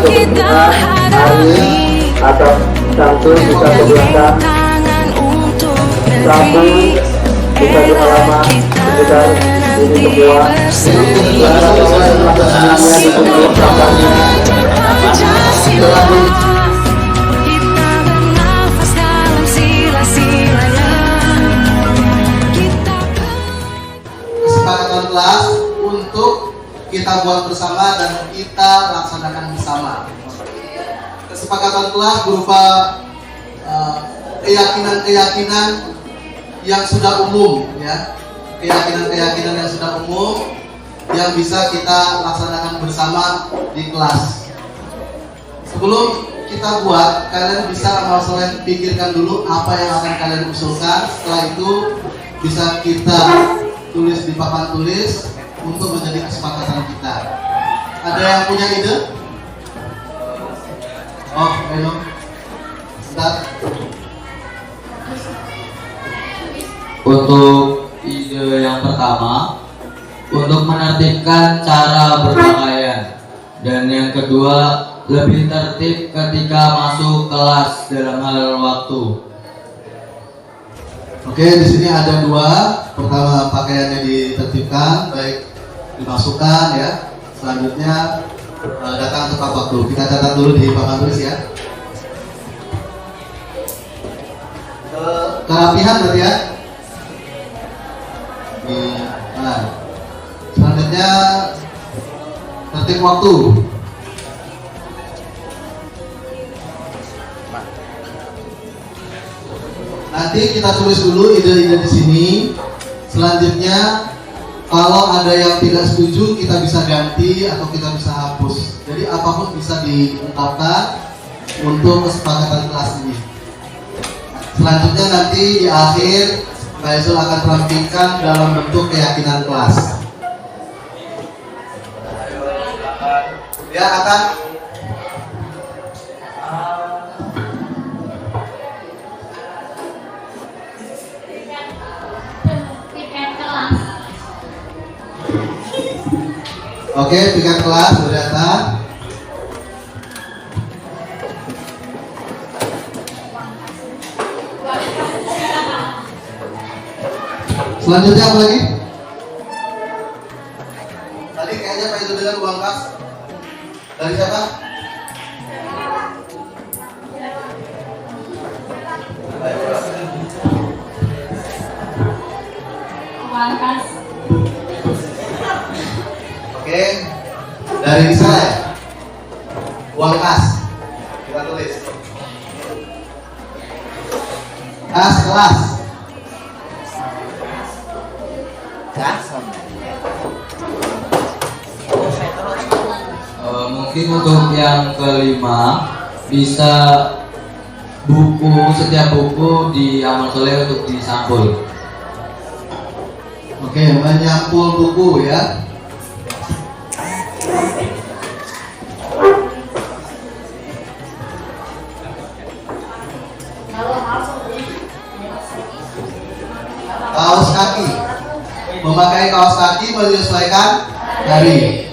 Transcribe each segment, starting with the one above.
kita hadapi, atau Samsul bisa sebutkan Samsul bisa di halaman sekitar ini semua Pancasila, kita bernafas dalam sila-silanya. Kesepakatan kelas untuk kita buat bersama dan kita laksanakan bersama. Kesepakatan kelas berupa keyakinan-keyakinan yang sudah umum, ya, keyakinan-keyakinan yang sudah umum yang bisa kita laksanakan bersama di kelas. Sebelum kita buat, kalian bisa langsung pikirkan dulu apa yang akan kalian usulkan. Setelah itu bisa kita tulis di papan tulis untuk menjadi kesepakatan kita. Ada yang punya ide? Oh, ayo. Bentar. Untuk ide yang pertama, untuk menertibkan cara berpakaian, dan yang kedua, lebih tertib ketika masuk kelas dalam hal waktu. Oke, di sini ada dua. Pertama, pakaiannya ditertibkan, baik dimasukkan, ya. Selanjutnya datang tepat waktu. Kita catat dulu di papan tulis, ya. Kerapihan berarti, ya. Nah, selanjutnya tertib waktu. Nanti kita tulis dulu ide-ide di sini. Selanjutnya, kalau ada yang tidak setuju, kita bisa ganti atau kita bisa hapus. Jadi apapun bisa diungkapkan untuk kesepakatan kelas ini. Selanjutnya nanti di akhir Pak Yusuf akan terampilkan dalam bentuk keyakinan kelas. Ya, akan. Oke, piket kelas sudah datang. Selanjutnya apa lagi? Tadi kayaknya Pak itu dengan uang kas. Dari siapa? Uang kas. Oke. Dari saya. Uang kas. Kita tulis. Kas kelas. Mungkin untuk yang kelima, bisa setiap buku diamal soleh untuk disampul. Oke, menyampul buku, ya. Kaos kaki. Memakai kaos kaki menyesuaikan dari.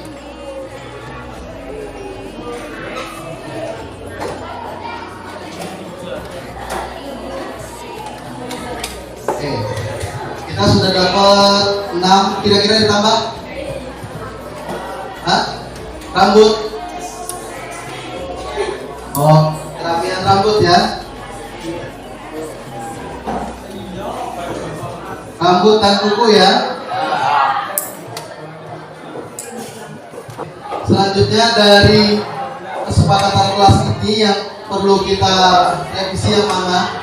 Oke. Kita sudah dapat 6, kira-kira ditambah? Hah? Rambut. Oh, kerapian rambut, ya. Rambut dan kuku, ya. Selanjutnya dari kesepakatan kelas ini yang perlu kita revisi yang mana?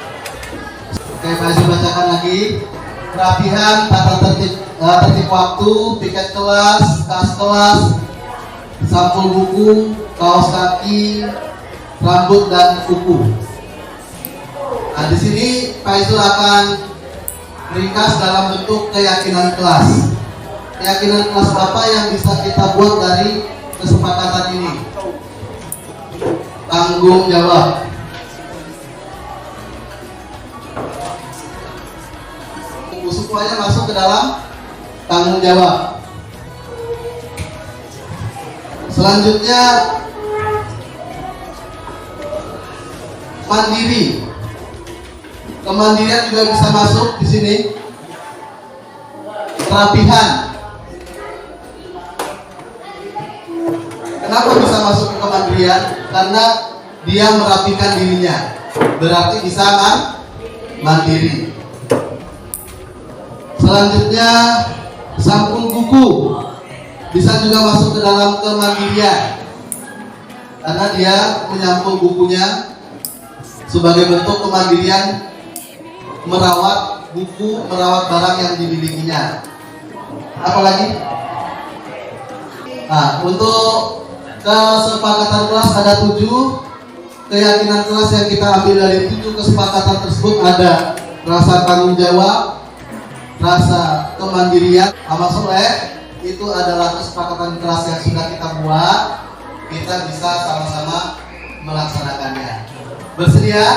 Oke, saya bacakan lagi. Kerapihan, tata tertib waktu, piket kelas, tas kelas, sampul buku, kaos kaki, rambut dan kuku. Nah, di sini Pak Isul akan ringkas dalam bentuk keyakinan kelas. Keyakinan kelas apa yang bisa kita buat dari kesepakatan ini? Tanggung jawab. Semuanya masuk ke dalam tanggung jawab. Selanjutnya mandiri. Kemandirian juga bisa masuk di sini. Kerapihan. Kenapa bisa masuk ke kemandirian? Karena dia merapikan dirinya. Berarti bisa mandiri. Selanjutnya sampul buku bisa juga masuk ke dalam kemandirian karena dia menyampul bukunya sebagai bentuk kemandirian merawat buku, merawat barang yang dimilikinya. Apalagi? Nah, untuk kesepakatan kelas ada 7 keyakinan kelas yang kita ambil dari 7 kesepakatan tersebut ada rasa tanggung jawab, rasa kemandirian, amal soleh. Itu adalah kesepakatan kelas yang sudah kita buat. Kita bisa sama-sama melaksanakannya. Bersedia?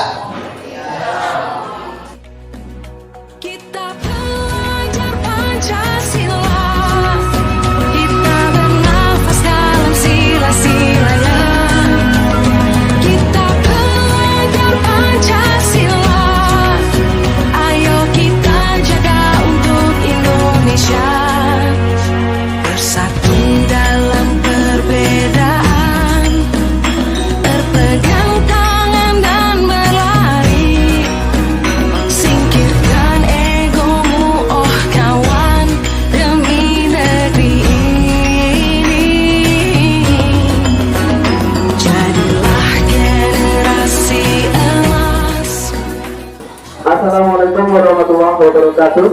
Kita belajar Pancasila, kita bernafas dalam sila-silanya. Kita belajar Pancasila, ayo kita jaga untuk Indonesia. Bersatu dalam perbedaan, berpegang tangan dan berlari. Singkirkan egomu, oh kawan, demi negeri ini. Jadilah generasi emas. Assalamualaikum warahmatullahi wabarakatuh.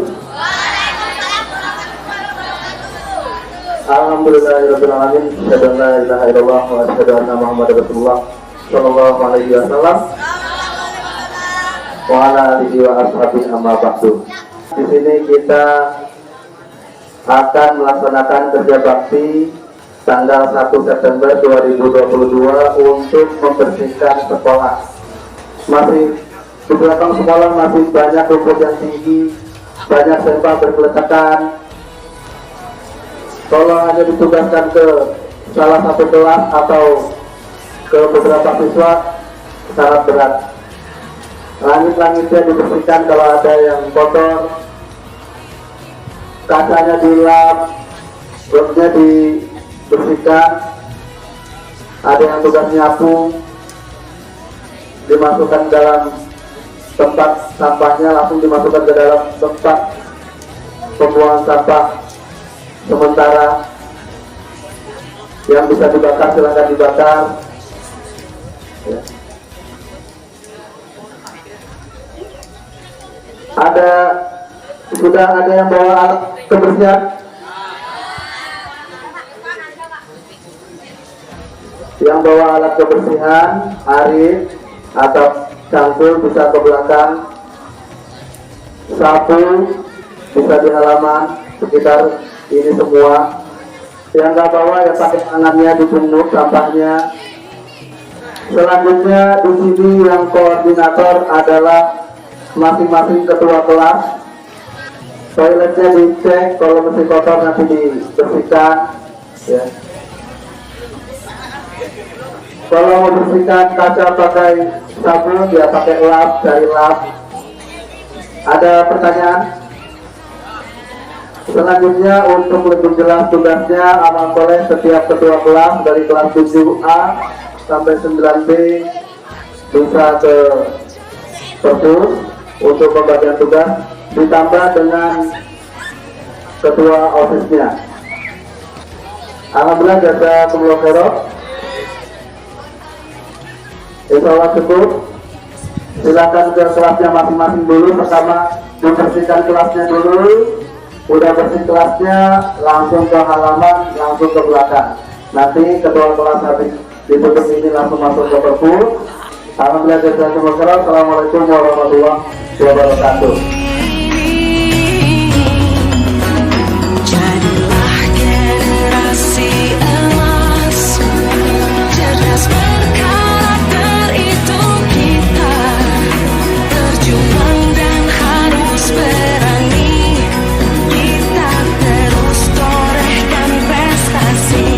Alhamdulillahirrahmanirrahim. Asyhadu an la ilaha illallah wa asyhadu anna Muhammadar Rasulullah sallallahu alaihi wasallam wa ala alihi wa ashabihi amma ba'du. Di sini kita akan melaksanakan kerja bakti tanggal 1 September 2022 untuk membersihkan sekolah. Masih di belakang sekolah masih banyak rumput yang tinggi, banyak sampah berkeletakan. Kalau hanya ditugaskan ke salah satu kelas atau ke beberapa siswa sangat berat. Langit-langitnya dibersihkan kalau ada yang kotor, kacanya dilap, roknya dibersihkan. Ada yang tugas nyapu, dimasukkan dalam tempat sampahnya, langsung dimasukkan ke dalam tempat pembuangan sampah sementara. Yang bisa dibakar silakan dibakar ya. Sudah ada yang bawa alat kebersihan? Yang bawa alat kebersihan, Arif atau cangkul bisa ke belakang, sapu bisa di halaman sekitar ini semua. Yang nggak bawa ya pakai tangannya dipungut sampahnya. Selanjutnya di sini yang koordinator adalah masing-masing ketua kelas. Toiletnya dicek, kalau masih kotor nanti dibersihkan ya. Kalau mau bersihkan kaca pakai sabun ya pakai lap, cari lap. Ada pertanyaan? Selanjutnya untuk lebih jelas tugasnya, amal soleh setiap ketua kelas dari kelas 7A sampai 9B bisa ke perpus untuk pembagian tugas, ditambah dengan ketua OSIS-nya. Alhamdulillah jazakumullah khairan. Insyaallah cukup. Silakan ke kelasnya masing-masing dulu. Pertama membersihkan kelasnya dulu. Udah bersih kelasnya, langsung ke halaman, langsung ke belakang. Nanti ketua kelas habis ditutup ini langsung masuk ke perpus. Alhamdulillah jazakumullah khairan. Assalamualaikum warahmatullahi wabarakatuh. Jadilah generasi emas, cerdas berkarakter itu kita, berjuang dan harus berani. Kita terus torehkan prestasi.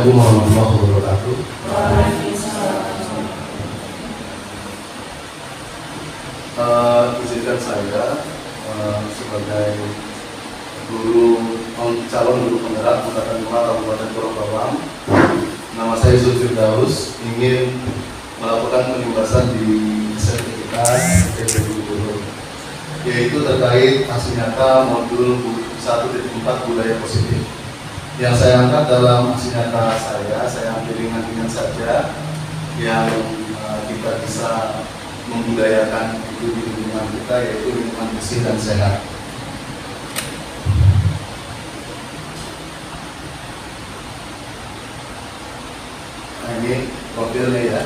Assalamualaikum warahmatullahi wabarakatuh. Izinkan saya sebagai calon guru penggerak Angkatan 5 Kabupaten Pulau Bawang, nama saya Zulfirdaus, ingin melakukan penugasan di sertifikat PPG Guru, yaitu terkait aksi nyata modul 1.4 budaya positif. Yang saya angkat dalam aksi nyata saya ambil ringan-ringan saja yang kita bisa membudayakan itu di lingkungan kita, yaitu lingkungan bersih dan sehat. Nah, ini profilnya ya.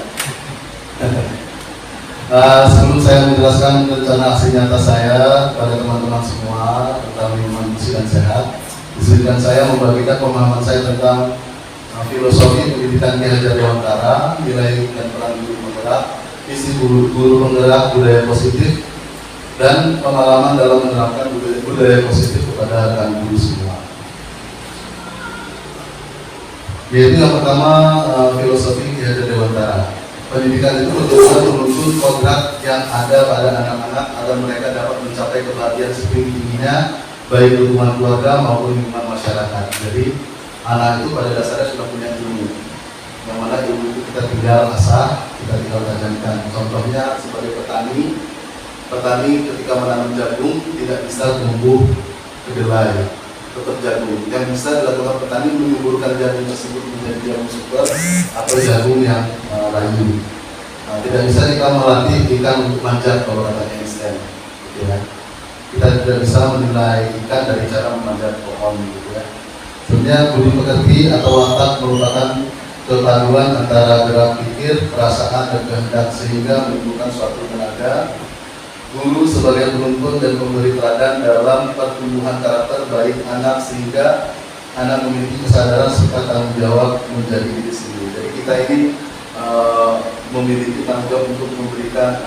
Sebelum saya menjelaskan rencana aksi nyata saya pada teman-teman semua tentang lingkungan bersih dan sehat, izinkan saya membagikan pemahaman saya tentang filosofi pendidikan Ki Hajar Dewantara, nilai dan peran guru penggerak, isi guru penggerak budaya positif, dan pengalaman dalam menerapkan budaya positif kepada rekan guru semua. Yaitu yang pertama, filosofi Ki Hajar Dewantara. Pendidikan itu betul-betul menuntut kodrat yang ada pada anak-anak agar mereka dapat mencapai kebahagiaan setinggi-tingginya, baik lingkungan keluarga maupun lingkungan masyarakat. Jadi anak itu pada dasarnya sudah punya ilmu, yang mana ilmu itu kita tinggal asah, kita tinggal tajamkan. Contohnya sebagai petani ketika menanam jagung tidak bisa tumbuh kedelai, tetap jagung. Yang bisa dilakukan petani menyuburkan jagung tersebut menjadi jagung super atau jagung yang layu. Tidak bisa kita melatih ikan untuk manjat kalau katanya Einstein, gitu ya. Kita tidak bisa menilai ikan dari cara memanjat pohon, gitu ya. Sebenarnya budi pekerti atau watak merupakan kepaduan antara gerak pikir, perasaan, dan kehendak sehingga menimbulkan suatu tenaga. Guru sebagai penuntun dan pemberi teladan dalam pertumbuhan karakter baik anak sehingga anak memiliki kesadaran serta tanggung jawab menjadi diri sendiri. Jadi kita ini memiliki tanggung jawab untuk memberikan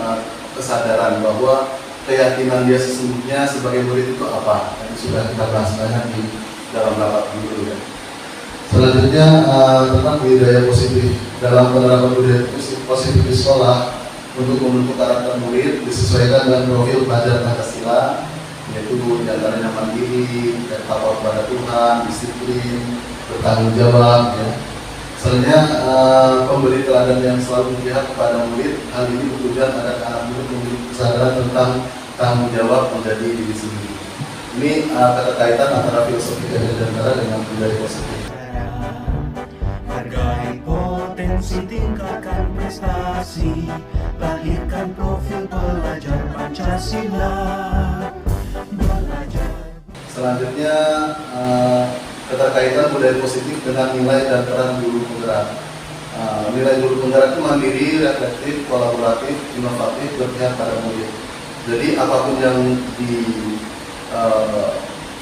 kesadaran bahwa keyakinan dia sesungguhnya sebagai murid itu apa. Yang sudah kita bahas banyak di dalam rapat guru ya. Selanjutnya tentang budaya positif. Dalam penerapan budaya positif di sekolah untuk membentuk karakter murid disesuaikan dengan profil pelajar Pancasila, yaitu diantaranya mandiri, takwa kepada Tuhan, disiplin, bertanggung jawab. Ya. Selanjutnya pemberi teladan yang selalu berpihak kepada murid. Hal ini bertujuan agar anak murid memiliki kesadaran tentang tanggung jawab menjadi diri sendiri. Ini keterkaitan antara filosofi Dewantara dengan budaya positif. Hargai potensi, tingkatkan prestasi, lahirkan profil pelajar Pancasila. Belajar. Selanjutnya keterkaitan budaya positif dengan nilai dan peran guru penggerak. Nilai guru penggerak itu mandiri, reflektif, kolaboratif, inovatif, berpihak pada murid. Jadi apapun yang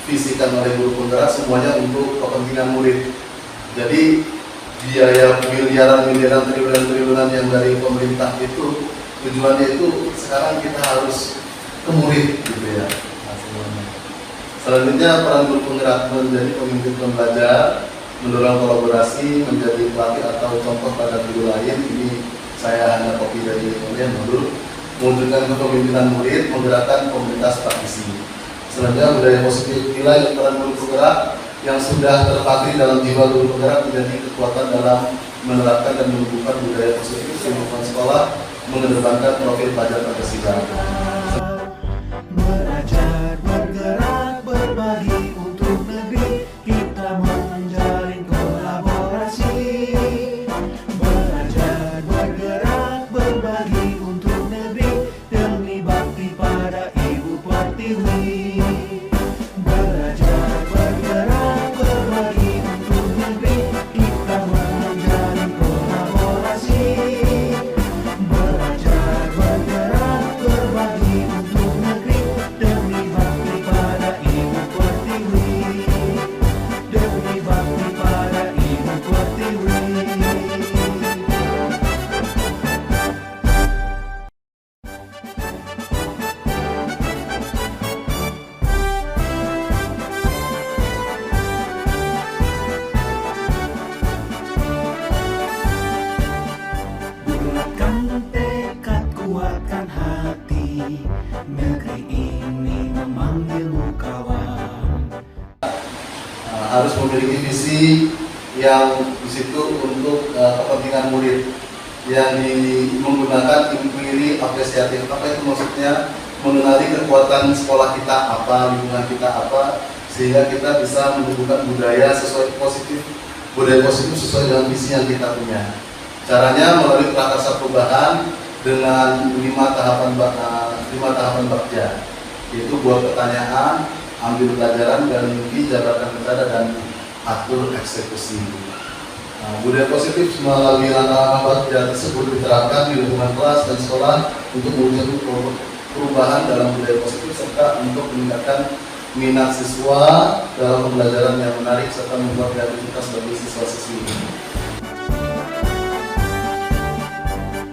divisikan oleh guru penggerak semuanya untuk kepentingan murid. Jadi biaya miliaran, triliunan yang dari pemerintah itu tujuannya itu sekarang kita harus ke murid, gitu ya. Selanjutnya peran guru penggerak menjadi pemimpin pembelajar, mendorong kolaborasi, menjadi pelatih atau contoh pada guru lain. Ini saya hanya copy dari modul, mewujudkan kepemimpinan murid, menggerakkan komunitas praktisi. Selanjutnya budaya positif, nilai dan peran guru penggerak yang sudah terpatri dalam jiwa guru penggerak menjadi kekuatan dalam menerapkan dan menumbuhkan budaya positif di lingkungan sekolah, mengedepankan profil pelajar Pancasila. Belajar, bergerak, berbagi untuk negeri, kita menjalin kolaborasi. Belajar, bergerak, berbagi untuk negeri, demi bakti pada Ibu Pertiwi. Belajar, bergerak, berbagi untuk negeri, kita menjalin kolaborasi. Belajar, bergerak, berbagi negeri ini memanggilmu kawan. Harus memiliki visi yang di situ untuk kepentingan murid yang menggunakan inquiry apresiatif. Apa itu maksudnya? Mengenali kekuatan sekolah kita apa, lingkungan kita apa, sehingga kita bisa menumbuhkan budaya budaya positif sesuai dengan visi yang kita punya. Caranya melalui prakarsa perubahan dengan 5 tahapan bakja, yaitu buat pertanyaan, ambil pelajaran, dan mimpi, jabarkan rencana, dan atur eksekusi. Budaya positif melalui langkah-langkah bakja tersebut diterapkan di lingkungan kelas dan sekolah untuk mewujudkan perubahan dalam budaya positif serta untuk meningkatkan minat siswa dalam pembelajaran yang menarik serta membuat kreativitas bagi siswa-siswi.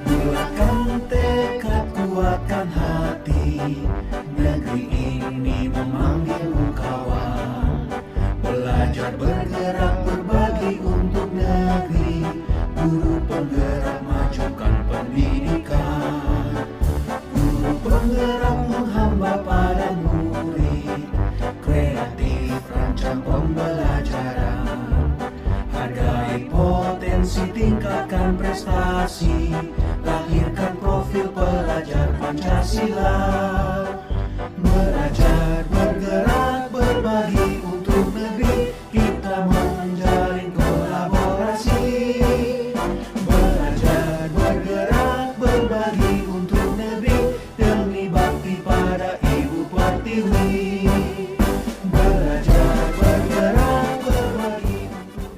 Bulatkan tekad, kuatkan hati, negeri ini memanggilmu kawan. Belajar, bergerak, berbagi untuk negeri, guru penggerak, majukan pendidikan. Guru penggerak menghamba pada murid, kreatif rancang pembelajaran. Hargai potensi, tingkatkan prestasi, lahirkan profil pelajar Pancasila. Belajar, bergerak, berbagi untuk negeri, kita menjalin kolaborasi. Belajar, bergerak, berbagi untuk negeri, demi bakti pada Ibu Pertiwi. Belajar, bergerak, berbagi untuk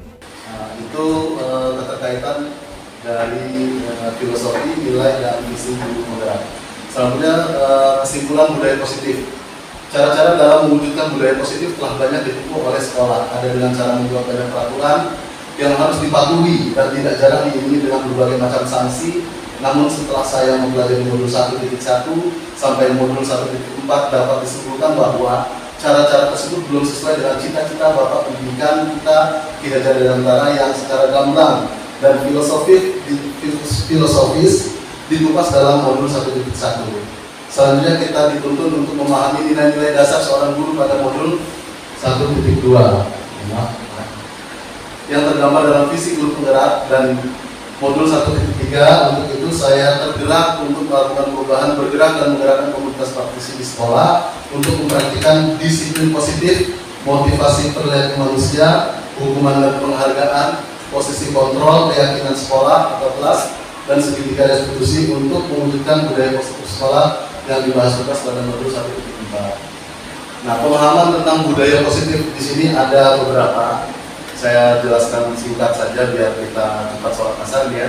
Itu keterkaitan dari filosofi, nilai, dan visi guru penggerak. Selanjutnya kesimpulan budaya positif. Cara-cara dalam mewujudkan budaya positif telah banyak ditempuh oleh sekolah. Ada dengan cara membuat banyak peraturan yang harus dipatuhi dan tidak jarang diiringi dengan berbagai macam sanksi. Namun setelah saya mempelajari modul 1.1 sampai modul 1.4 dapat disimpulkan bahwa cara-cara tersebut belum sesuai dengan cita-cita Bapak Pendidikan kita, Ki Hajar Dewantara, yang secara gamblang dan filosofis dikupas dalam modul 1.1. Selanjutnya kita dituntut untuk memahami nilai-nilai dasar seorang guru pada modul 1.2 yang tergambar dalam visi guru penggerak, dan modul 1.3. Untuk itu saya tergerak untuk melakukan perubahan, bergerak dan menggerakkan komunitas praktisi di sekolah untuk mempraktikkan disiplin positif, motivasi perilaku manusia, hukuman dan penghargaan, posisi kontrol, keyakinan sekolah atau kelas, dan segitiga restitusi untuk mewujudkan budaya positif sekolah yang dibahas tuntas pada modul 1.4. Nah, pemahaman tentang budaya positif di sini ada beberapa. Saya jelaskan singkat saja biar kita cepat sholat asar ya.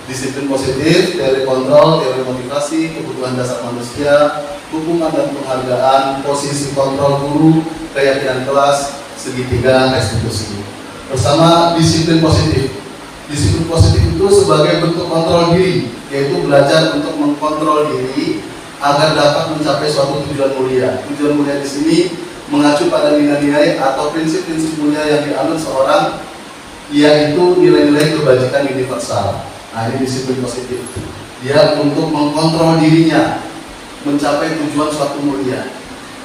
Disiplin positif, teori kontrol, teori motivasi, kebutuhan dasar manusia, hukuman dan penghargaan, posisi kontrol guru, keyakinan kelas, segitiga restitusi. Bersama disiplin positif. Disiplin positif itu sebagai bentuk kontrol diri, yaitu belajar untuk mengkontrol diri agar dapat mencapai suatu tujuan mulia. Tujuan mulia di sini mengacu pada nilai-nilai atau prinsip-prinsip mulia yang dianut seorang, yaitu nilai-nilai kebajikan universal. Nah, ini disiplin positif. Dia untuk mengkontrol dirinya mencapai tujuan suatu mulia.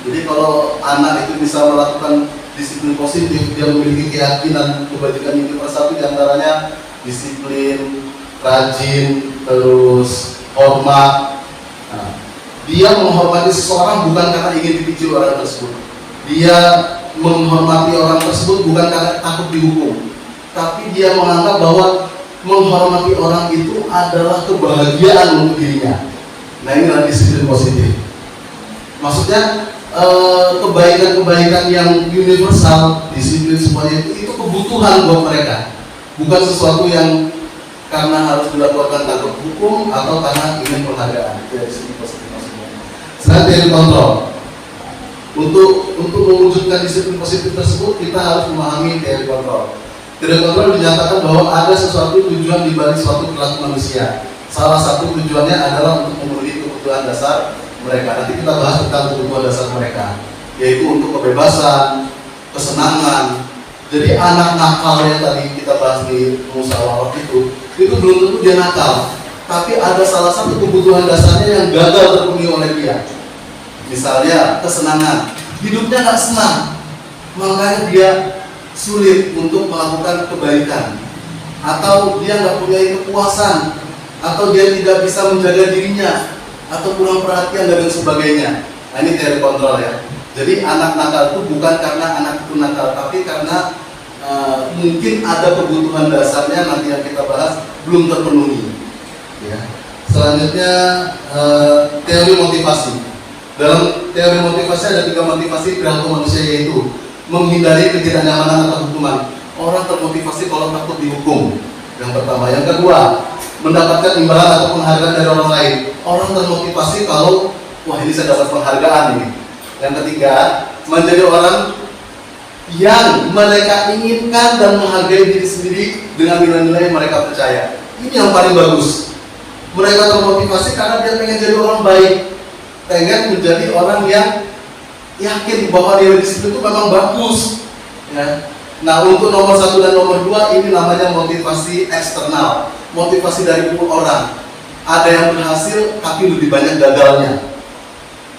Jadi kalau anak itu bisa melakukan disiplin positif, dia memiliki keyakinan kebajikan universal, itu diantaranya disiplin, rajin, terus hormat. Nah, dia menghormati seseorang bukan karena ingin dipuji orang tersebut. Dia menghormati orang tersebut bukan karena takut dihukum, tapi dia menganggap bahwa menghormati orang itu adalah kebahagiaan untuk dirinya. Nah, inilah disiplin positif. Maksudnya kebaikan-kebaikan yang universal, disiplin semuanya itu kebutuhan buat mereka, bukan sesuatu yang karena harus dilakukan takut hukum atau karena ingin penghargaan. Itu disiplin positif maksudnya. Selain dari kontrol, untuk mewujudkan disiplin positif tersebut kita harus memahami teori kontrol. Teori kontrol dinyatakan bahwa ada sesuatu tujuan di balik suatu perilaku manusia. Salah satu tujuannya adalah untuk memenuhi kebutuhan dasar mereka. Nanti kita bahas tentang kebutuhan dasar mereka, yaitu untuk kebebasan, kesenangan. Jadi anak nakal yang tadi kita bahas di musyawarah itu belum tentu dia nakal, tapi ada salah satu kebutuhan dasarnya yang gagal terpenuhi oleh dia. Misalnya kesenangan, hidupnya nggak senang, makanya dia sulit untuk melakukan kebaikan, atau dia nggak punya kepuasan, atau dia tidak bisa menjaga dirinya, atau kurang perhatian dan sebagainya. Nah, ini teori kontrol ya. Jadi anak nakal itu bukan karena anak itu nakal, tapi karena mungkin ada kebutuhan dasarnya nanti yang kita bahas belum terpenuhi. Ya. Selanjutnya teori motivasi. Dalam teori motivasi ada 3 motivasi perilaku manusia, yaitu menghindari ketidaknyamanan atau hukuman. Orang termotivasi kalau takut dihukum. Yang pertama. Yang kedua, mendapatkan imbalan atau penghargaan dari orang lain. Orang termotivasi kalau wah ini saya dapat penghargaan ini. Yang ketiga, menjadi orang yang mereka inginkan dan menghargai diri sendiri dengan nilai-nilai yang mereka percaya. Ini yang paling bagus. Mereka termotivasi karena dia pengen jadi orang baik, pengen menjadi orang yang yakin bahwa dia di situ itu memang bagus. Ya. Nah, untuk nomor 1 dan nomor 2 ini namanya motivasi eksternal, motivasi dari orang. Ada yang berhasil tapi lebih banyak gagalnya.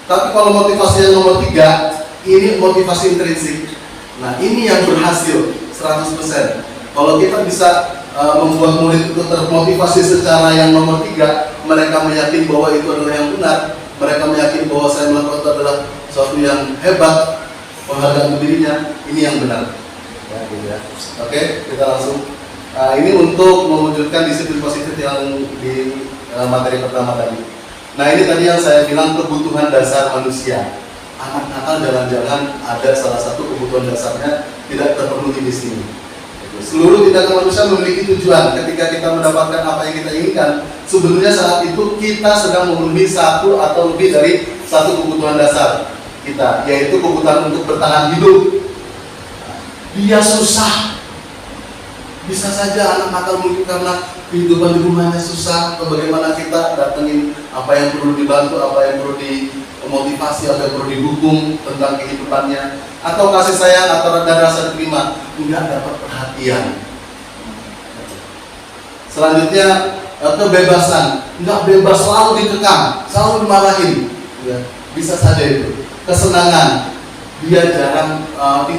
Tapi kalau motivasi yang nomor 3 ini motivasi intrinsik. Nah, ini yang berhasil 100%. Kalau kita bisa membuat murid itu termotivasi secara yang nomor 3, mereka meyakini bahwa itu adalah yang benar, mereka meyakini bahwa saya melakukan itu adalah sesuatu yang hebat, penghargaan dirinya, ini yang benar. Ya, gitu ya. Oke, kita langsung. Ini untuk mewujudkan disiplin positif yang di materi pertama tadi. Nah, ini tadi yang saya bilang kebutuhan dasar manusia. Anak nakal jangan-jangan ada salah satu kebutuhan dasarnya tidak terpenuhi di sini. Seluruh tindakan manusia memiliki tujuan. Ketika kita mendapatkan apa yang kita inginkan, sebenarnya saat itu kita sedang memenuhi satu atau lebih dari satu kebutuhan dasar kita, yaitu kebutuhan untuk bertahan hidup. Dia susah, bisa saja anak nakal mungkin karena kehidupan di rumahnya susah, atau bagaimana kita datengin apa yang perlu dibantu, apa yang perlu dimotivasi, apa yang perlu didukung tentang kehidupannya, atau kasih sayang atau rasa diterima, enggak dapat perhatian. Selanjutnya kebebasan, enggak bebas, selalu dikekang, selalu dimarahin, ya, bisa saja itu. Kesenangan, dia jarang,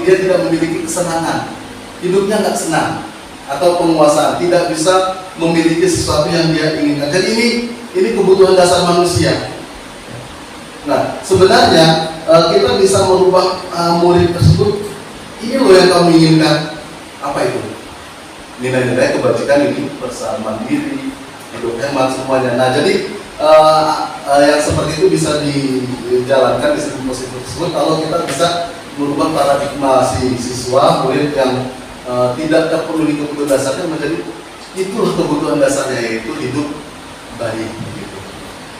dia tidak memiliki kesenangan, hidupnya nggak senang. Atau penguasaan, tidak bisa memiliki sesuatu yang dia inginkan. Jadi ini kebutuhan dasar manusia. Nah, sebenarnya kita bisa merubah murid tersebut. Ini loh yang kamu inginkan. Apa itu? Nilai-nilai kebajikan ini, persamaan diri, hidup hemat, semuanya. Nah, jadi yang seperti itu bisa dijalankan di sistem positif tersebut kalau kita bisa merubah paradigma si siswa, murid yang tidak terpenuhi kebutuhan dasarnya menjadi itulah kebutuhan dasarnya, yaitu hidup baik. Gitu.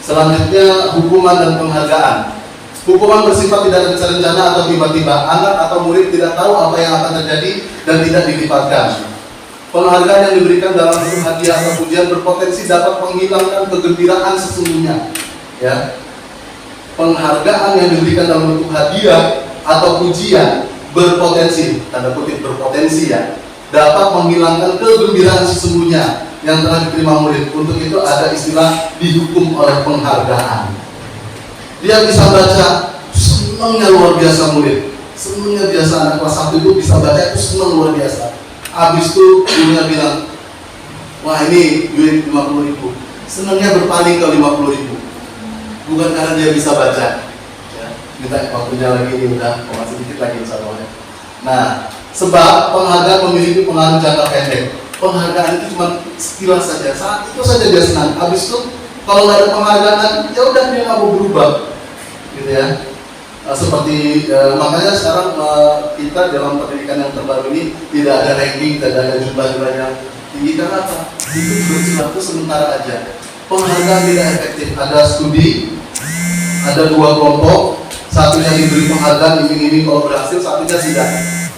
Selanjutnya hukuman dan penghargaan. Hukuman bersifat tidak terencana atau tiba-tiba. Anak atau murid tidak tahu apa yang akan terjadi dan tidak dilipatkan. Penghargaan yang diberikan dalam bentuk hadiah atau pujian berpotensi dapat menghilangkan kegembiraan sesungguhnya. Ya. Penghargaan yang diberikan dalam bentuk hadiah atau pujian berpotensi, tanda kutip berpotensi ya, dapat menghilangkan kegembiraan sesungguhnya yang telah diterima murid. Untuk itu ada istilah dihukum oleh penghargaan. Dia bisa baca, senangnya luar biasa murid, senangnya biasa anak kelas 1 itu bisa baca itu senang luar biasa. Habis itu gurunya bilang, wah ini duit 50.000, senangnya berpaling ke 50.000, bukan karena dia bisa baca. Minta waktunya lagi, ini udah masih sedikit lagi insya Allah. Nah, sebab penghargaan memiliki pengaruh jangka pendek. Penghargaan itu cuma sekilas saja, saat itu saja dia senang. Habis itu kalau nggak ada penghargaan, ya udah dia nggak mau berubah, gitu ya. Seperti makanya sekarang kita dalam pendidikan yang terbaru ini tidak ada ranking, tidak ada jumlah yang tinggi. Karena apa? Itu berlaku sementara aja. Penghargaan tidak efektif. Ada studi, ada 2 kelompok. Satunya diberi penghargaan iming-iming kalau berhasil, satunya tidak.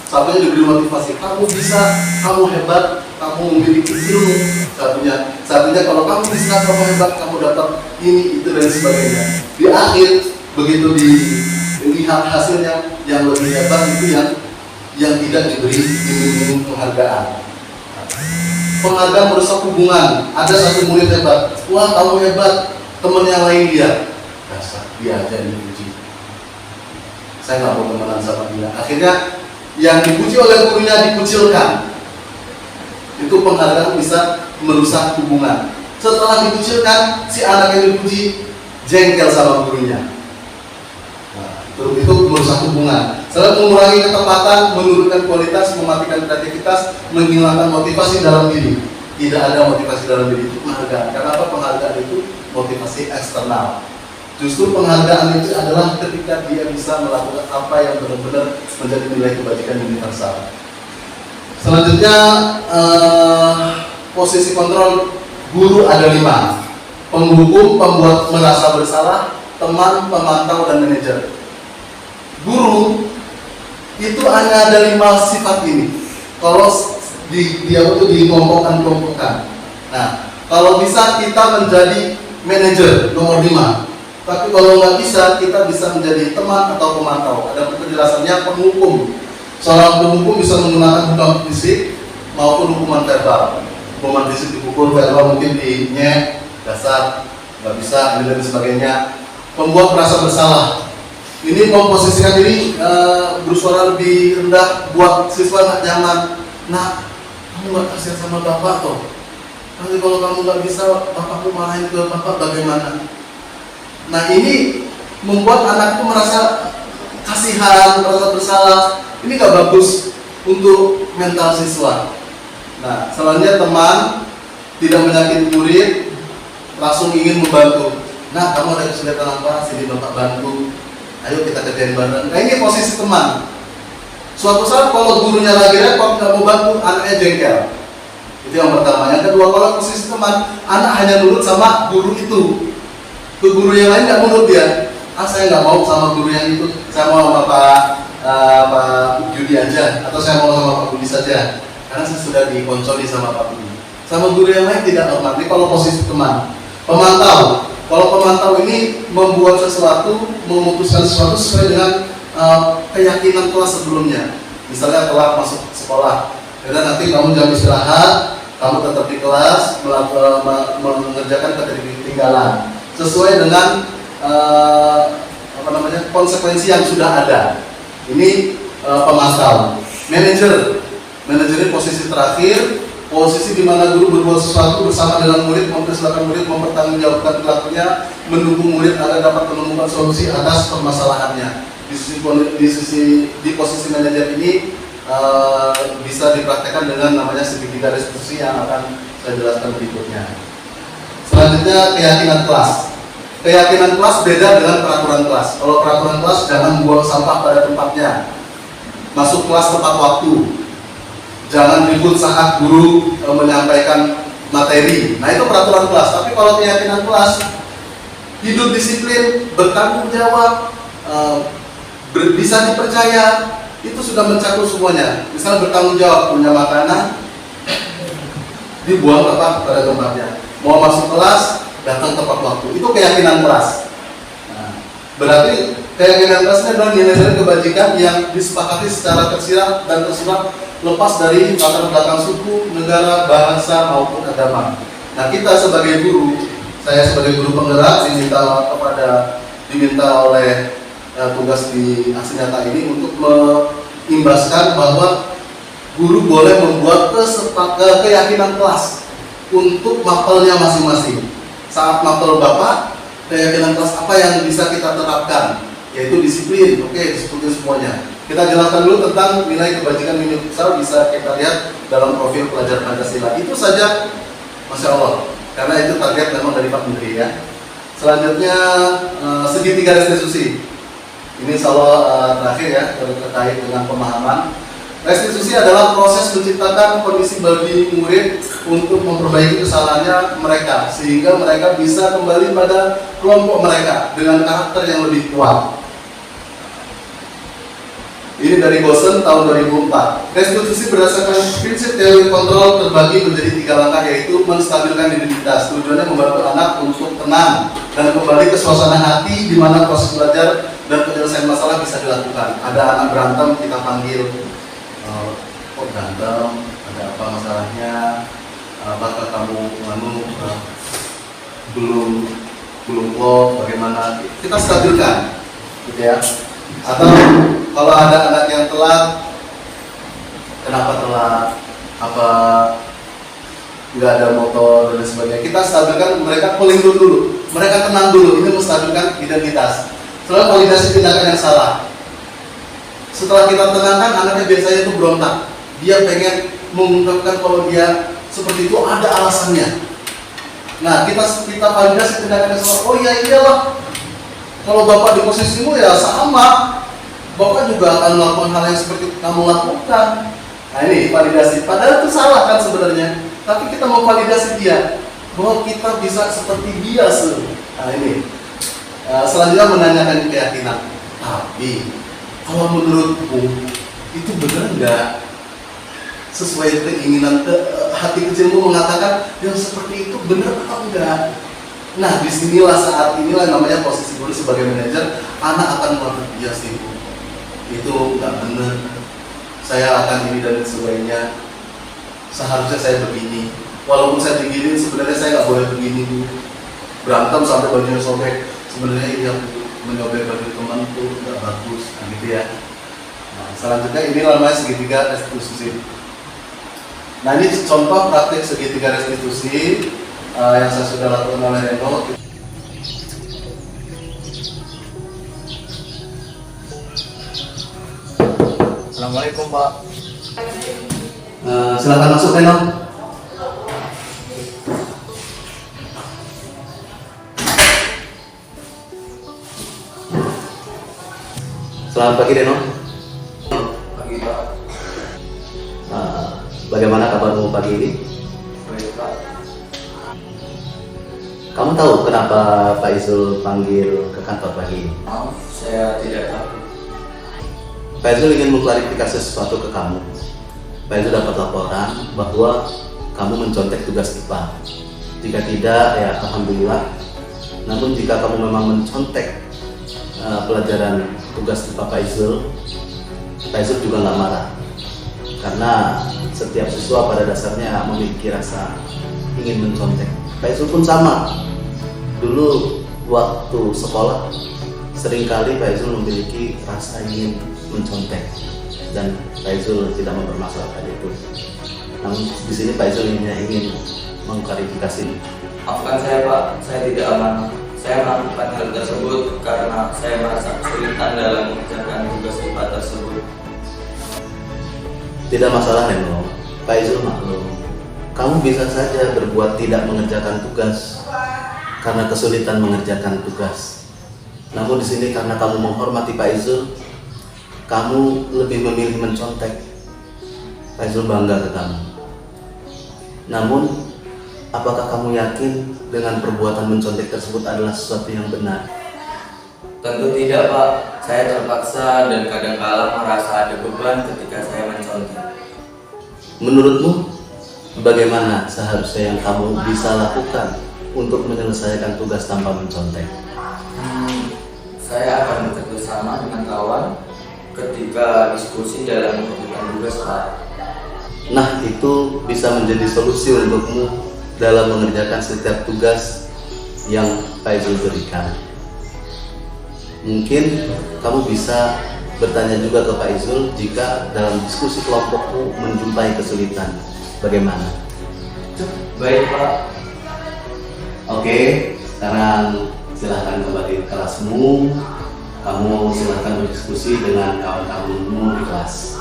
Satunya diberi motivasi, kamu bisa, kamu hebat, kamu memiliki ilmu. Satunya kalau kamu bisa, kamu hebat, kamu dapat ini, itu dan sebagainya. Di akhir begitu dilihat hasilnya, yang lebih hebat itu yang tidak diberi iming-iming penghargaan. Penghargaan merusak hubungan. Ada satu murid hebat, wah kamu hebat, temen yang lain dia, dasar dia aja yang dipuji. Saya nggak mau temenan sama dia. Akhirnya yang dipuji oleh gurunya dikucilkan. Itu penghargaan bisa merusak hubungan. Setelah dikucilkan, si anak yang dipuji jengkel sama gurunya. Nah, itu merusak hubungan. Selain mengurangi ketepatan, menurunkan kualitas, mematikan kreativitas, menghilangkan motivasi dalam diri. Tidak ada motivasi dalam diri, itu penghargaan. Kenapa penghargaan itu motivasi eksternal? Justru penghargaan itu adalah ketika dia bisa melakukan apa yang benar-benar menjadi nilai kebajikan universal. Selanjutnya, posisi kontrol guru ada 5. Penghukum, pembuat merasa bersalah, teman, pemantau, dan manajer. Guru itu hanya ada 5 sifat ini. Kalau dia itu dikelompokkan. Nah, kalau bisa kita menjadi manajer nomor 5. Tapi kalau nggak bisa, kita bisa menjadi teman atau pemantau. Ada penjelasannya penghukum. Seorang penghukum bisa menggunakan hukuman fisik maupun hukuman verbal. Hukuman fisik dipukul, verbal mungkin dinyek, dasar, nggak bisa, dan sebagainya. Pembuat merasa bersalah. Ini memposisikan diri bersuara lebih rendah buat siswa nggak nyaman. Nah, kamu nggak kasihan sama bapak toh. Nanti kalau kamu nggak bisa, bapakku marahin ke bapak bagaimana? Nah, ini membuat anakku merasa kasihan, merasa bersalah. Ini nggak bagus untuk mental siswa. Nah, selanjutnya teman, tidak menyakiti murid, langsung ingin membantu. Nah, kamu ada kesulitan apa? Sini bapak bantu. Ayo kita kerjain bareng. Nah, ini posisi teman. Suatu saat kalau gurunya lagi repot nggak mau bantu, anaknya jengkel. Itu yang pertama. Yang kedua, kalau posisi teman, anak hanya nurut sama guru itu. Ke guru yang lain nggak nurut dia. Saya nggak mau sama guru yang itu. Saya mau sama Pak Judi aja, atau saya mau sama Pak Budi saja. Karena saya sudah dikoncoli sama Pak Budi. Sama guru yang lain tidak normal. Ini kalau posisi teman. Pemantau. Kalau pemantau ini membuat sesuatu, memutuskan sesuatu sesuai dengan keyakinan kelas sebelumnya. Misalnya telat masuk sekolah, dan nanti kamu jam istirahat, kamu tetap di kelas mengerjakan ketinggalan sesuai dengan konsekuensi yang sudah ada. Ini pemantau. Manajer ini posisi terakhir. Posisi di mana guru berbuat sesuatu bersama dengan murid, mempersilahkan murid mempertanggungjawabkan perilakunya, mendukung murid agar dapat menemukan solusi atas permasalahannya. Di posisi manajer ini bisa dipraktekkan dengan namanya segitiga restitusi yang akan saya jelaskan berikutnya. Selanjutnya, keyakinan kelas. Keyakinan kelas beda dengan peraturan kelas. Kalau peraturan kelas, jangan buang sampah pada tempatnya, masuk kelas tepat waktu, jangan ribut saat guru menyampaikan materi. Nah, itu peraturan kelas. Tapi kalau keyakinan kelas, hidup disiplin, bertanggung jawab, bisa dipercaya, itu sudah mencakup semuanya. Misalnya bertanggung jawab, punya makanan, dibuang tepat pada tempatnya. Mau masuk kelas, datang tepat waktu. Itu keyakinan kelas. Nah, berarti keyakinan kelasnya adalah nilai-nilai kebajikan yang disepakati secara tersirat dan tersurat, lepas dari latar belakang suku, negara, bahasa maupun agama. Nah, kita sebagai guru, saya sebagai guru penggerak diminta oleh tugas di aksi nyata ini untuk mengimbaskan bahwa guru boleh membuat keyakinan kelas untuk mapelnya masing-masing. Saat mapel Bapak, keyakinan kelas apa yang bisa kita terapkan, yaitu disiplin. Oke, disiplin semuanya. Kita jelaskan dulu tentang nilai kebajikan universal, bisa kita lihat dalam profil pelajar Pancasila. Itu saja, Masya Allah, karena itu target memang dari Pak Menteri ya. Selanjutnya, segitiga restitusi. Ini salah terakhir ya, terkait dengan pemahaman. Restitusi adalah proses menciptakan kondisi bagi murid untuk memperbaiki kesalahannya mereka, sehingga mereka bisa kembali pada kelompok mereka dengan karakter yang lebih kuat. Ini dari Gosen tahun 2004. Restitusi berdasarkan prinsip teori kontrol terbagi menjadi 3 langkah, yaitu menstabilkan identitas. Tujuannya membantu anak untuk tenang dan kembali ke suasana hati di mana proses belajar dan penyelesaian masalah bisa dilakukan. Ada anak berantem, kita panggil, kok berantem, ada apa masalahnya. apakah kamu belum kok, bagaimana, kita stabilkan gitu ya. Atau kalau ada anak yang telat, kenapa telat, apa nggak ada motor dan sebagainya, kita stabilkan, mereka pulling dulu, mereka tenang dulu, ini menstabilkan identitas. Setelah validasi tindakan yang salah, setelah kita tenangkan, anaknya biasanya itu berontak, dia pengen mengungkapkan kalau dia seperti itu ada alasannya. Nah, kita validasi tindakan yang salah. Oh iya, iyalah, kalau bapak di posisimu ya sama, bapak juga akan melakukan hal yang seperti kamu lakukan. Nah ini validasi, padahal itu salah kan sebenarnya, tapi kita mau validasi dia bahwa kita bisa seperti dia. Nah ini selanjutnya menanyakan keyakinan. Tapi kalau menurutmu itu benar nggak sesuai keinginan hati kecilmu mengatakan yang seperti itu benar atau enggak? Nah disinilah saat inilah namanya posisi guru sebagai manajer, anak akan melakukan dia sih itu nggak benar, saya akan ini dan sebagainya, seharusnya saya begini, walaupun saya diginin sebenarnya saya nggak boleh begini Bu. Berantem sampai bajunya sobek, sebenarnya iya menyobek baju teman tuh nggak bagus, nah gitu ya. Nah, selanjutnya ini namanya segitiga restitusi. Nah ini contoh praktik segitiga restitusi yang saya sudah lakukan oleh Reno. Assalamualaikum Pak. Silakan masuk Reno. Selamat pagi Reno. Pagi Pak. Bagaimana kabarmu pagi ini? Baik Pak. Kamu tahu kenapa Pak Izul panggil ke kantor pagi ini? Maaf, saya tidak tahu. Pak Izul ingin mengklarifikasi sesuatu ke kamu. Pak Izul dapat laporan bahwa kamu mencontek tugas IPA. Jika tidak, ya alhamdulillah. Namun jika kamu memang mencontek pelajaran tugas IPA Pak Izul juga nggak marah. Karena setiap siswa pada dasarnya memiliki rasa ingin mencontek. Pak Izul pun sama. Dulu waktu sekolah seringkali Pak Izul memiliki rasa ingin mencontek dan Pak Izul tidak mempermasalahkan itu. Namun di sini Pak Izul ingin mengklarifikasi. Maafkan saya Pak, saya tidak aman. Saya melakukan hal tersebut karena saya merasa kesulitan dalam mengerjakan tugas IPA tersebut. Tidak masalah Reno, Pak Izul maklum. Kamu bisa saja berbuat tidak mengerjakan tugas karena kesulitan mengerjakan tugas. Namun di sini karena kamu menghormati Pak Izul, kamu lebih memilih mencontek. Pak Izul bangga ke kamu. Namun, apakah kamu yakin dengan perbuatan mencontek tersebut adalah sesuatu yang benar? Tentu tidak Pak, saya terpaksa dan kadang-kala merasa ada beban ketika saya mencontek. Menurutmu, bagaimana seharusnya yang kamu bisa lakukan untuk menyelesaikan tugas tanpa mencontek? Saya akan bekerja sama dengan kawan ketika diskusi dalam mengerjakan tugas Pak. Nah, itu bisa menjadi solusi untukmu dalam mengerjakan setiap tugas yang Pak Izul berikan. Mungkin kamu bisa bertanya juga ke Pak Izul jika dalam diskusi kelompokmu menjumpai kesulitan. Bagaimana? Baik Pak. Oke, sekarang silahkan kembali ke kelasmu. Kamu silahkan berdiskusi dengan kawan-kawanmu di kelas.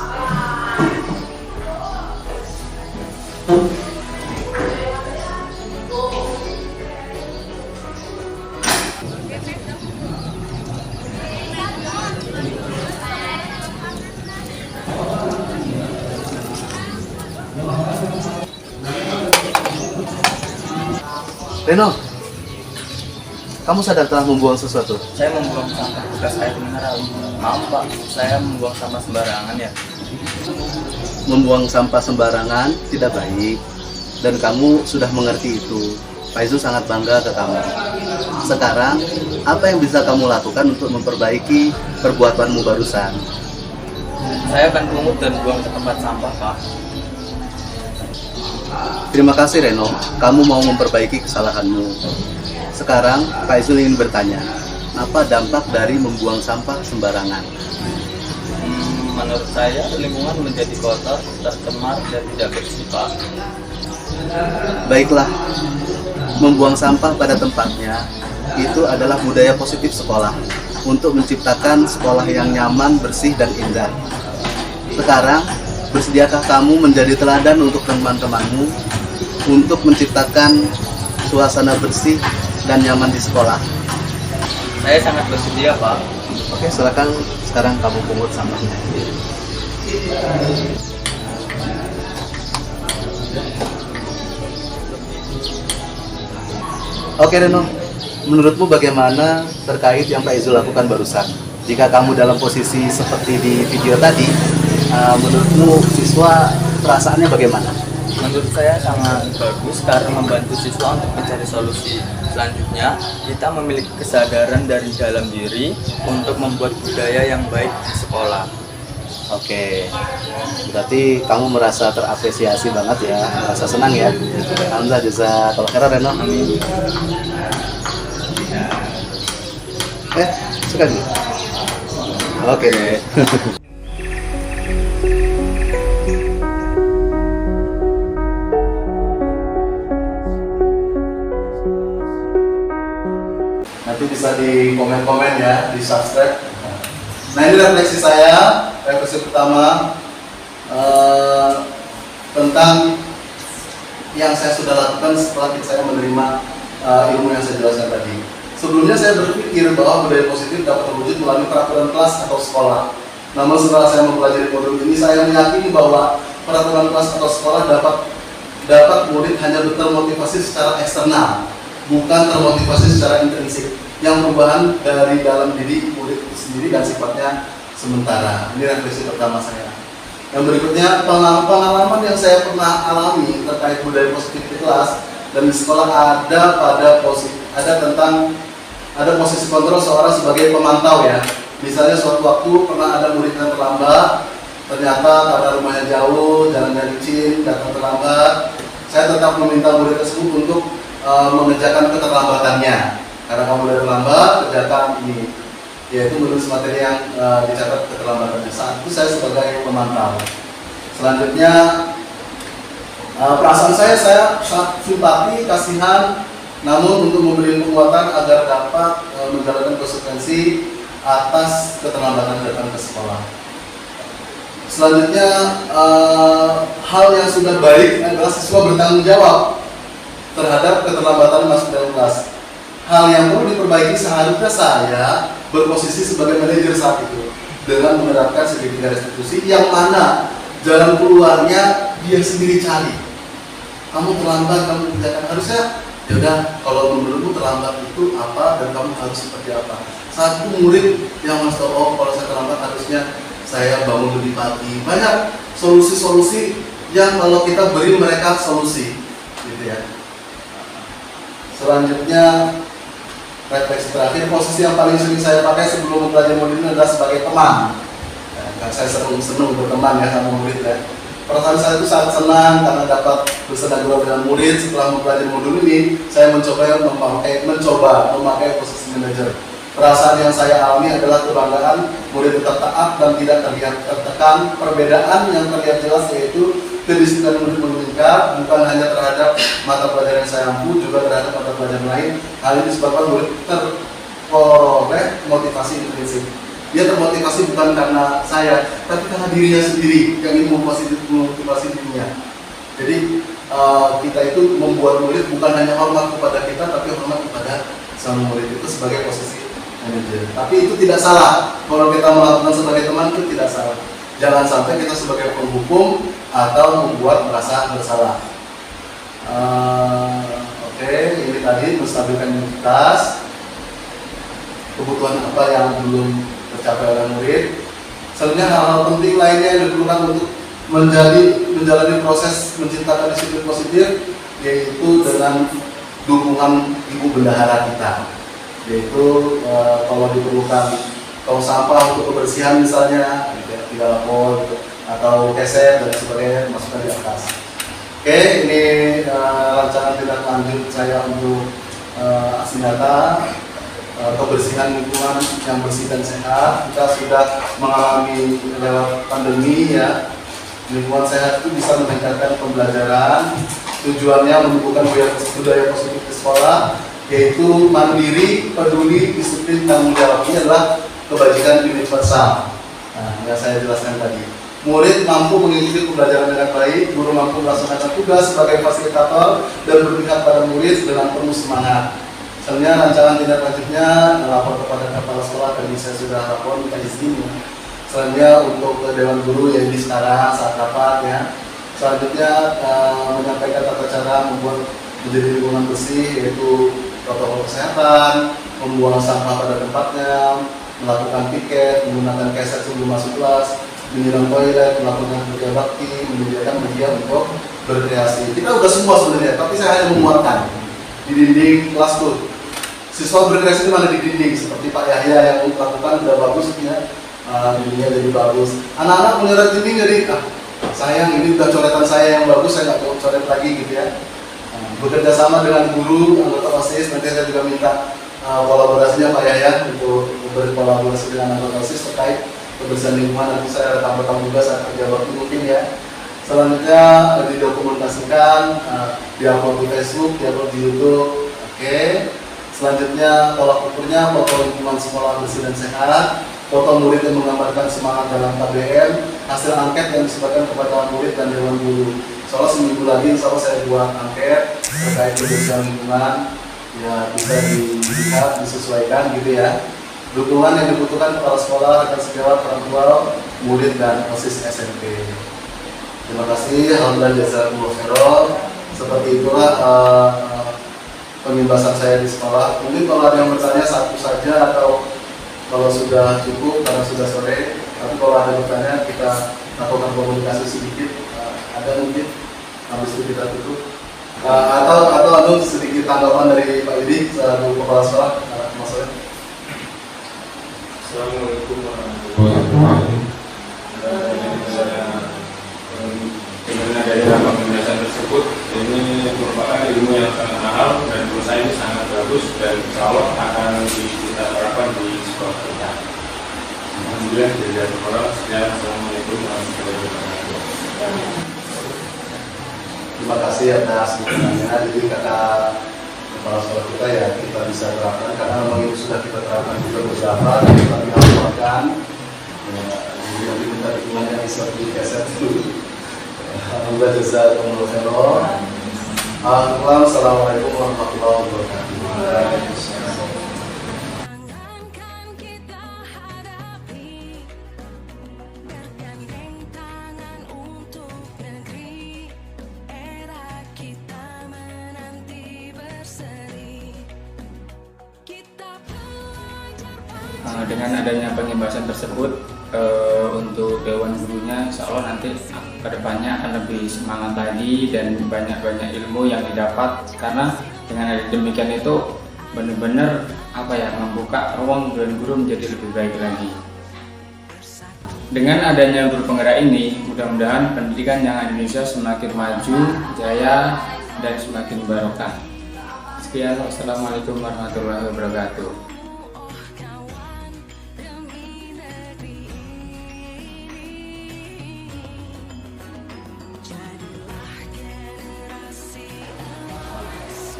Reno, kamu sadar telah membuang sesuatu? Saya membuang sampah bekas air mineral. Maaf Pak, saya membuang sampah sembarangan ya. Membuang sampah sembarangan tidak baik, dan kamu sudah mengerti itu. Pak Izul sangat bangga ke kamu. Sekarang, apa yang bisa kamu lakukan untuk memperbaiki perbuatanmu barusan? Saya akan pungut dan buang ke tempat sampah Pak. Terima kasih Reno, kamu mau memperbaiki kesalahanmu. Sekarang Pak Izul ingin bertanya, apa dampak dari membuang sampah sembarangan? Menurut saya lingkungan menjadi kotor, tercemar dan tidak bersih, Pak. Baiklah, membuang sampah pada tempatnya itu adalah budaya positif sekolah untuk menciptakan sekolah yang nyaman, bersih, dan indah. Sekarang, bersediakah kamu menjadi teladan untuk teman-temanmu untuk menciptakan suasana bersih dan nyaman di sekolah? Saya sangat bersedia, Pak. Oke, silakan sekarang kamu pungut sampahnya. Oke Reno, menurutmu bagaimana terkait yang Pak Izul lakukan barusan? Jika kamu dalam posisi seperti di video tadi, menurutmu siswa perasaannya bagaimana? Menurut saya sangat bagus karena membantu siswa untuk mencari solusi. Selanjutnya, kita memiliki kesadaran dari dalam diri untuk membuat budaya yang baik di sekolah. Oke, berarti kamu merasa terapresiasi banget ya, merasa senang ya. Alhamdulillah, jazakallah khairan Reno. Amin. Suka nih? Oke deh. Nanti bisa di komen-komen ya, di subscribe. Nah ini refleksi saya, refleksi pertama tentang yang saya sudah lakukan setelah saya menerima ilmu yang saya jelaskan tadi. Sebelumnya saya berpikir bahwa budaya positif dapat terwujud melalui peraturan kelas atau sekolah. Namun setelah saya mempelajari modul ini, saya meyakini bahwa peraturan kelas atau sekolah dapat murid hanya termotivasi secara eksternal, bukan termotivasi secara intrinsik, yang perubahan dari dalam diri murid itu sendiri dan sifatnya sementara. Ini refleksi pertama saya. Yang berikutnya, pengalaman yang saya pernah alami terkait budaya positif di kelas dan di sekolah ada posisi kontrol seorang sebagai pemantau ya. Misalnya suatu waktu pernah ada murid yang terlambat, ternyata karena rumahnya jauh, jalannya licin, datang terlambat. Saya tetap meminta murid tersebut untuk mengerjakan keterlambatannya. Karena kamu udah terlambat, kerjakan ini, yaitu menulis materi yang dicatat keterlambatannya. Saat itu saya sebagai pemantau. Selanjutnya, perasaan saya sangat simpati, kasihan, namun untuk memberi penguatan agar dapat menjalankan konsekuensi atas keterlambatan datang ke sekolah. Selanjutnya, hal yang sudah baik adalah siswa bertanggung jawab terhadap keterlambatan masuk dalam kelas. Hal yang perlu diperbaiki seharusnya saya berposisi sebagai manajer saat itu dengan menerapkan segitiga restitusi yang mana jalan keluarnya dia sendiri cari. Kamu terlambat, kamu kerjakan, harusnya yaudah kalau menurutmu terlambat itu apa dan kamu harus seperti apa. Saat itu murid yang masuk, oh kalau saya terlambat harusnya saya bangun lebih pagi. Banyak solusi-solusi yang kalau kita beri mereka solusi gitu ya. Selanjutnya, refleksi terakhir, posisi yang paling sering saya pakai sebelum mempelajari modul ini adalah sebagai teman. Nah, saya senang berteman ya sama murid ya. Perasaan saya itu sangat senang karena dapat bersenang-senang dengan murid. Setelah mempelajari modul ini, saya mencoba memakai posisi manajer. Perasaan yang saya alami adalah kebanggaan murid tetap taat dan tidak terlihat tertekan. Perbedaan yang terlihat jelas yaitu kedisiplinan murid meningkat, bukan hanya terhadap mata pelajaran yang saya ampu, juga terhadap mata pelajaran lain. Hal ini disebabkan murid terperoleh motivasi intrinsik. Dia termotivasi bukan karena saya, tapi karena dirinya sendiri yang ingin memotivasi dirinya. Jadi kita itu membuat murid bukan hanya hormat kepada kita, tapi hormat kepada sang murid itu sebagai posisi manajer. Tapi itu tidak salah. Kalau kita melakukan sebagai teman itu tidak salah. Jangan sampai kita sebagai penghukum atau membuat merasa bersalah. Oke, ini tadi menstabilkan identitas, kebutuhan apa yang belum tercapai oleh murid. Selanjutnya hal-hal penting lainnya yang diperlukan untuk menjalani proses menciptakan disiplin positif, yaitu dengan dukungan ibu bendahara kita. Yaitu kalau diperlukan tong sampah untuk kebersihan misalnya, tidak lapor gitu, atau keset dan sebagainya masukkan di atas. Oke, ini rancangan tindak lanjut saya untuk Asinata, kebersihan lingkungan yang bersih dan sehat. Kita sudah mengalami lewat pandemi ya, lingkungan sehat itu bisa meningkatkan pembelajaran. Tujuannya menumbuhkan budaya positif di sekolah, yaitu mandiri, peduli, disiplin, tanggung jawab. Ini adalah kebajikan universal. Nah, yang saya jelaskan tadi. Murid mampu mengikuti pembelajaran dengan baik, guru mampu melaksanakan tugas sebagai fasilitator dan berpihak pada murid dengan penuh semangat. Selanjutnya rancangan tindak lanjutnya lapor kepada kepala sekolah, dan saya sudah lapor minta izin. Selanjutnya untuk ke Dewan Guru ya di sekarang saat rapat ya. Selanjutnya menyampaikan tata cara membuat menjadi lingkungan bersih, yaitu protokol kesehatan, membuang sampah pada tempatnya, melakukan piket, menggunakan keset sebelum masuk kelas, menyiram toilet, melakukan kerja bakti, menyediakan media untuk berkreasi. Kita udah semua sebenarnya, tapi saya hanya menguatkan di dinding kelas tuh. Siswa berkreasi itu mana di dinding, seperti Pak Yahya yang melakukan udah bagus ya, dindingnya jadi bagus. Anak-anak melihat dinding jadi, sayang ini udah coretan saya yang bagus, saya nggak mau coret lagi gitu ya. Bekerja sama dengan guru, anggota OSIS, nanti saya juga minta kolaborasinya Pak Yahya untuk berkolaborasi dengan anggota OSIS terkait kebersihan lingkungan. Nanti saya rekam juga saat kerja waktu mungkin ya. Selanjutnya didokumentasikan, diupload di Facebook, diupload di YouTube. Oke. Selanjutnya tolak ukurnya foto lingkungan sekolah bersih dan sehat, foto murid yang menggambarkan semangat dalam KBM, hasil angket yang disebarkan kepada murid dan dewan guru. Soalnya seminggu lagi insya Allah saya buat angket terkait kebersihan lingkungan, ya bisa dilihat, disesuaikan gitu ya. Dukungan yang dibutuhkan kepala sekolah, rekan sejawat, orang tua, murid, dan OSIS SMP. Terima kasih. Alhamdulillah, jazakumullah khairan. Seperti itulah pemimbasan saya di sekolah. Mungkin kalau ada yang bertanya satu saja, atau kalau sudah cukup karena sudah sore. Tapi kalau ada bertanya, kita lakukan komunikasi sedikit. Ada mungkin habis itu kita tutup. Atau sedikit tanggapan dari Pak Yudi selaku kepala sekolah, Mas Soe. Assalamualaikum warahmatullahi wabarakatuh. Dengan adanya pembahasan tersebut, ini merupakan ilmu yang sangat mahal dan menurut saya ini sangat bagus, dan insya Allah akan kita terapkan di sekolah kita. Alhamdulillah, dari sekolah. Assalamualaikum warahmatullahi wabarakatuh. Terima kasih atas dukungannya. Jadi kata kepala sekolah kita ya kita bisa terapkan, karena memang itu sudah kita terapkan juga beberapa dan kita dilaporkan. Jadi nanti minta dukungannya bisa di keset dulu. Alhamdulillah, jazakumullah khairan. Assalamualaikum warahmatullahi wabarakatuh. Tangan kita hadapi, bergandeng tangan untuk negeri. Era kita menanti berseri. Kita belajar Dengan adanya pembahasan tersebut, untuk dewan gurunya insya Allah nanti kedepannya akan lebih semangat lagi dan banyak-banyak ilmu yang didapat, karena dengan ada demikian itu benar-benar membuka ruang dewan guru menjadi lebih baik lagi. Dengan adanya guru penggerak ini, mudah-mudahan pendidikan yang ada di Indonesia semakin maju, jaya, dan semakin barokah. Sekian, wassalamualaikum warahmatullahi wabarakatuh.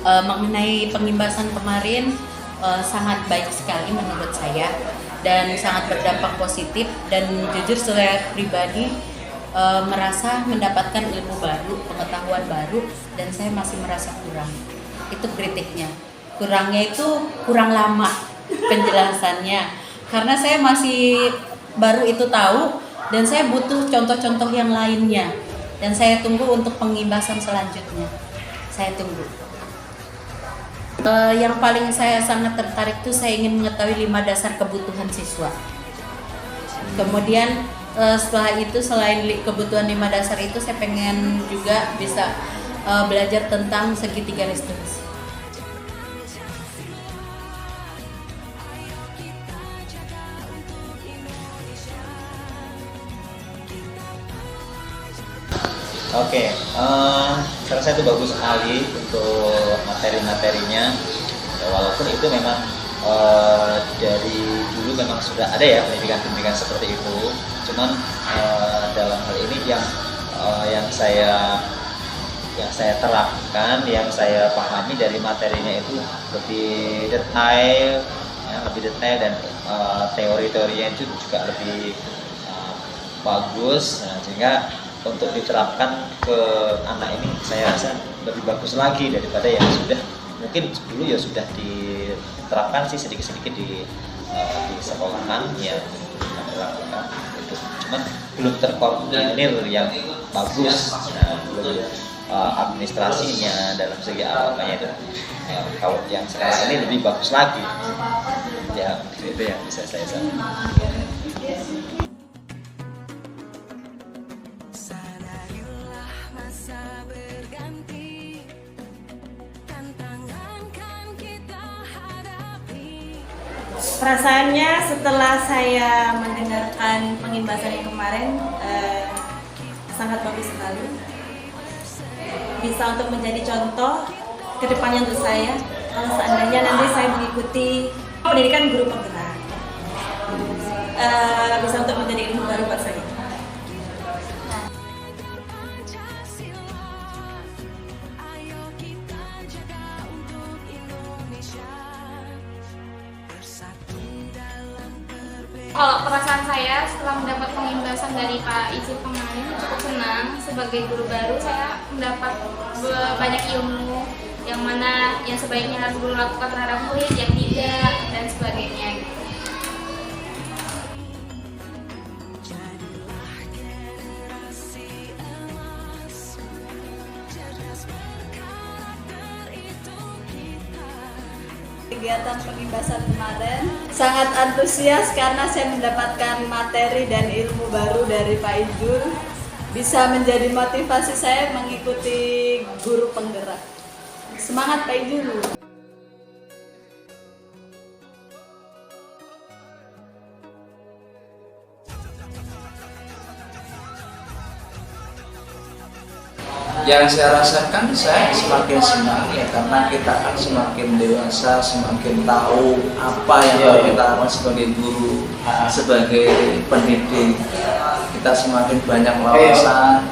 Mengenai pengimbasan kemarin sangat baik sekali menurut saya dan sangat berdampak positif, dan jujur saya pribadi merasa mendapatkan ilmu baru, pengetahuan baru, dan saya masih merasa kurang. Itu kritiknya. Kurangnya itu kurang lama penjelasannya, karena saya masih baru itu tahu dan saya butuh contoh-contoh yang lainnya, dan saya tunggu untuk pengimbasan selanjutnya. Saya tunggu. Yang paling saya sangat tertarik itu saya ingin mengetahui 5 dasar kebutuhan siswa. Kemudian setelah itu, selain kebutuhan 5 dasar itu, saya pengen juga bisa belajar tentang segitiga restitusi. Oke, saya rasa itu bagus sekali untuk materi-materinya. Ya, walaupun itu memang dari dulu memang sudah ada ya pendidikan-pendidikan seperti itu. Cuman dalam hal ini yang saya terapkan, yang saya pahami dari materinya itu lebih detail, dan teori-teorinya itu juga lebih bagus. Nah, sehingga untuk diterapkan ke anak ini saya rasa lebih bagus lagi daripada yang sudah mungkin dulu ya sudah diterapkan sih sedikit-sedikit di sekolahan ya dilakukan itu, cuman belum terkoordinir yang bagus. Nah, belum administrasinya dalam segi apanya itu kalau yang sekarang ini lebih bagus lagi ya, itu yang bisa saya sampaikan. Sadarilah masa berganti, tantangan kan kita hadapi. Perasaannya setelah saya mendengarkan pengimbasan yang kemarin sangat bagus sekali. Bisa untuk menjadi contoh ke depannya untuk saya. Kalau seandainya nanti saya mengikuti pendidikan guru penggerak, bisa untuk menjadi ilmu baru buat saya. Ayo kita jaga untuk Indonesia, bersatu dalam perbedaan. Kalau perasaan saya setelah mendapat pengimbasan dari Pak Ijil kemarin cukup senang. Sebagai guru baru saya mendapat banyak ilmu yang mana yang sebaiknya harus guru lakukan terhadap murid, yang tidak, dan sebagainya. Jadilah generasi emas, cerdas berkarakter itu kita. Kegiatan pengimbasan kemarin sangat antusias karena saya mendapatkan materi dan ilmu baru dari Pak Ijul. Bisa menjadi motivasi saya mengikuti guru penggerak. Semangat Pak Ijul! Yang saya rasakan saya semakin senang ya, karena kita akan semakin dewasa, semakin tahu apa yang harus kita lakukan sebagai guru, sebagai pendidik. Kita semakin banyak wawasan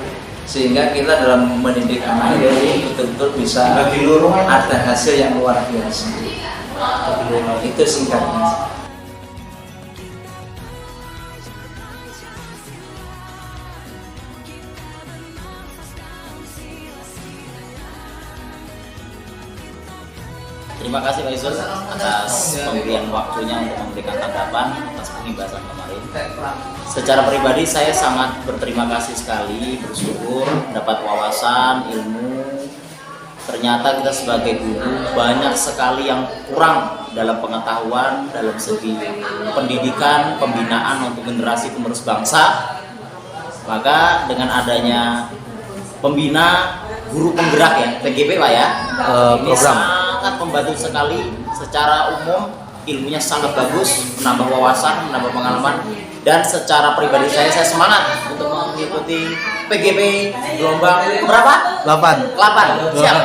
sehingga kita dalam mendidik anak ini betul-betul bisa ada hasil yang luar biasa. Itu singkatnya. Terima kasih Pak Izul atas pemberian waktunya untuk memberikan tanggapan atas pengimbasan kemarin. Secara pribadi saya sangat berterima kasih sekali, bersyukur dapat wawasan, ilmu. Ternyata kita sebagai guru banyak sekali yang kurang dalam pengetahuan, dalam segi pendidikan, pembinaan untuk generasi penerus bangsa. Maka dengan adanya pembina guru penggerak ya, PGP Pak ya, ini sangat membantu sekali. Secara umum ilmunya sangat bagus, menambah wawasan, menambah pengalaman, dan secara pribadi saya semangat untuk mengikuti PGP gelombang berapa? 8. 8, siap.